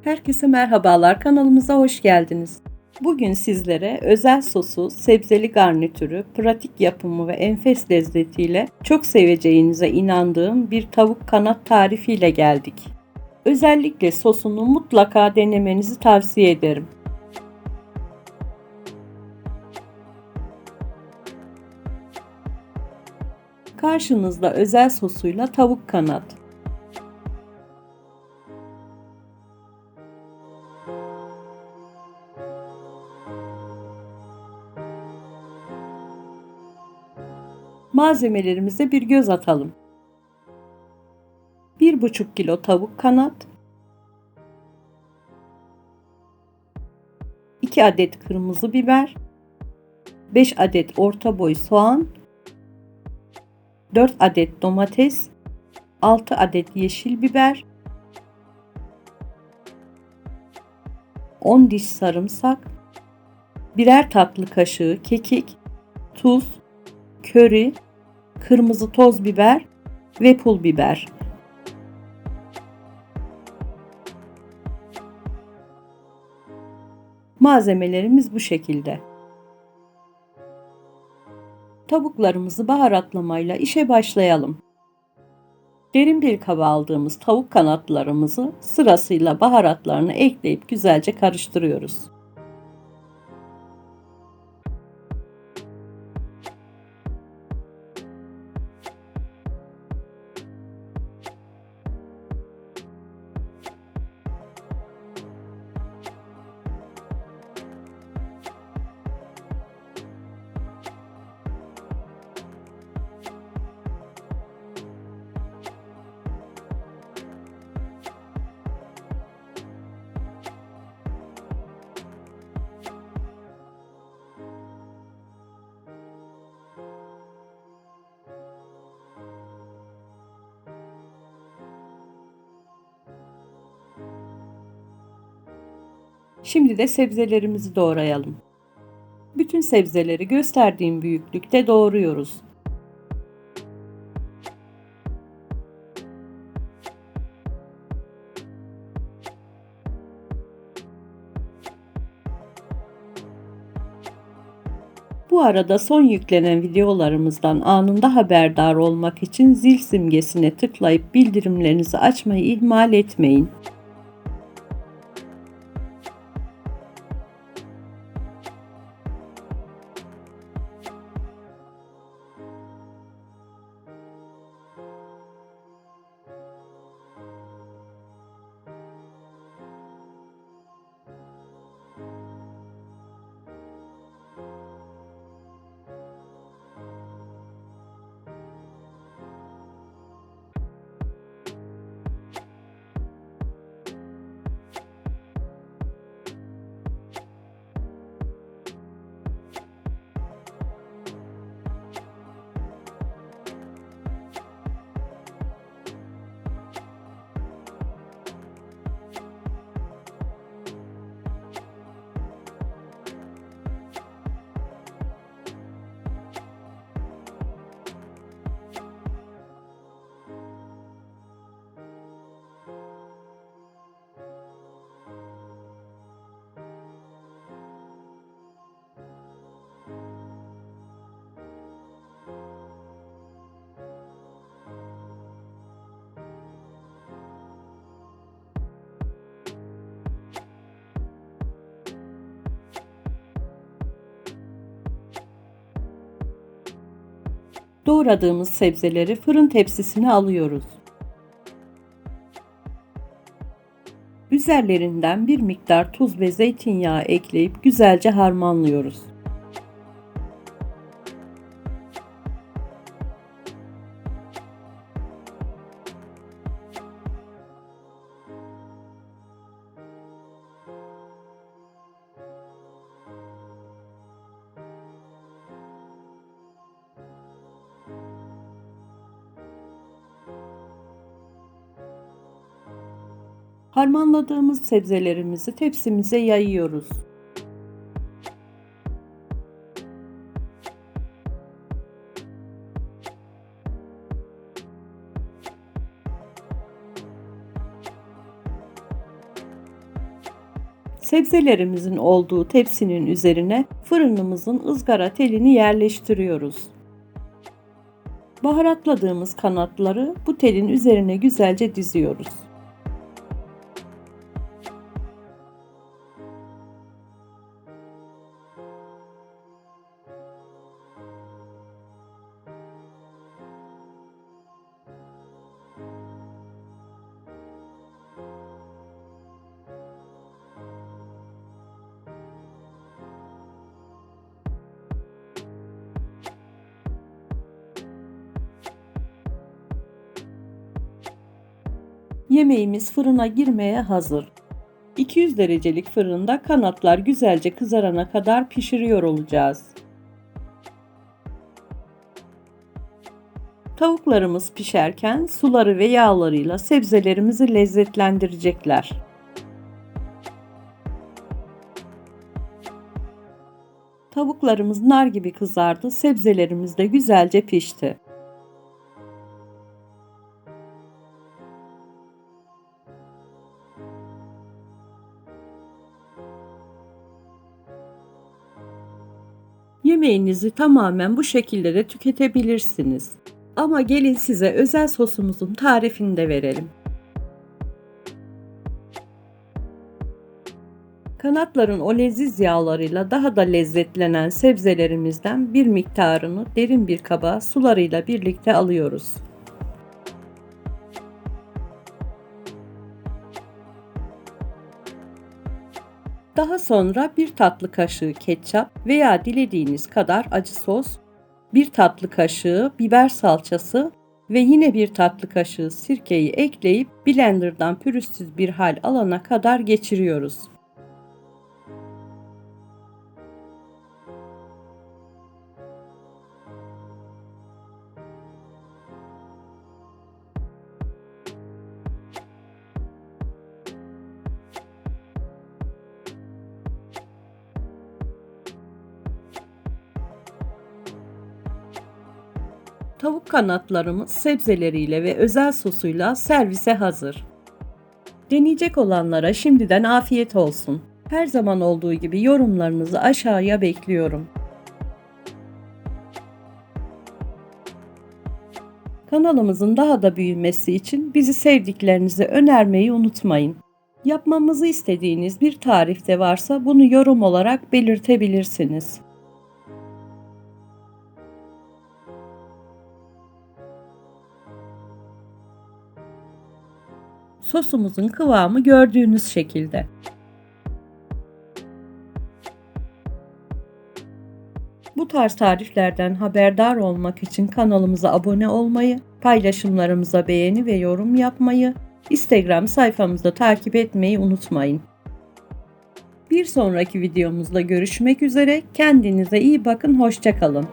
Herkese merhabalar, kanalımıza hoş geldiniz. Bugün sizlere özel sosu, sebzeli garnitürü, pratik yapımı ve enfes lezzetiyle çok seveceğinize inandığım bir tavuk kanat tarifiyle geldik. Özellikle sosunu mutlaka denemenizi tavsiye ederim. Karşınızda özel sosuyla tavuk kanat. Malzemelerimize bir göz atalım. 1,5 kilo tavuk kanat, 2 adet kırmızı biber, 5 adet orta boy soğan, 4 adet domates, 6 adet yeşil biber, 10 diş sarımsak, birer tatlı kaşığı kekik, tuz, köri, kırmızı toz biber ve pul biber. Malzemelerimiz bu şekilde. Tavuklarımızı baharatlamayla işe başlayalım. Derin bir kaba aldığımız tavuk kanatlarımızı sırasıyla baharatlarını ekleyip güzelce karıştırıyoruz. Şimdi de sebzelerimizi doğrayalım. Bütün sebzeleri gösterdiğim büyüklükte doğruyoruz. Bu arada son yüklenen videolarımızdan anında haberdar olmak için zil simgesine tıklayıp bildirimlerinizi açmayı ihmal etmeyin. Doğradığımız sebzeleri fırın tepsisine alıyoruz. Üzerlerinden bir miktar tuz ve zeytinyağı ekleyip güzelce harmanlıyoruz. Harmanladığımız sebzelerimizi tepsimize yayıyoruz. Sebzelerimizin olduğu tepsinin üzerine fırınımızın ızgara telini yerleştiriyoruz. Baharatladığımız kanatları bu telin üzerine güzelce diziyoruz. Yemeğimiz fırına girmeye hazır. 200 derecelik fırında kanatlar güzelce kızarana kadar pişiriyor olacağız. Tavuklarımız pişerken suları ve yağlarıyla sebzelerimizi lezzetlendirecekler. Tavuklarımız nar gibi kızardı, sebzelerimiz de güzelce pişti. Yemeğinizi tamamen bu şekilde de tüketebilirsiniz. Ama gelin size özel sosumuzun tarifini de verelim. Kanatların o leziz yağlarıyla daha da lezzetlenen sebzelerimizden bir miktarını derin bir kaba sularıyla birlikte alıyoruz. Daha sonra bir tatlı kaşığı ketçap veya dilediğiniz kadar acı sos, bir tatlı kaşığı biber salçası ve yine bir tatlı kaşığı sirkeyi ekleyip blenderdan pürüzsüz bir hal alana kadar geçiriyoruz. Tavuk kanatlarımız sebzeleriyle ve özel sosuyla servise hazır. Deneyecek olanlara şimdiden afiyet olsun. Her zaman olduğu gibi yorumlarınızı aşağıya bekliyorum. Kanalımızın daha da büyümesi için bizi sevdiklerinize önermeyi unutmayın. Yapmamızı istediğiniz bir tarif de varsa bunu yorum olarak belirtebilirsiniz. Sosumuzun kıvamı gördüğünüz şekilde. Bu tarz tariflerden haberdar olmak için kanalımıza abone olmayı, paylaşımlarımıza beğeni ve yorum yapmayı, Instagram sayfamızda takip etmeyi unutmayın. Bir sonraki videomuzda görüşmek üzere, kendinize iyi bakın, hoşça kalın.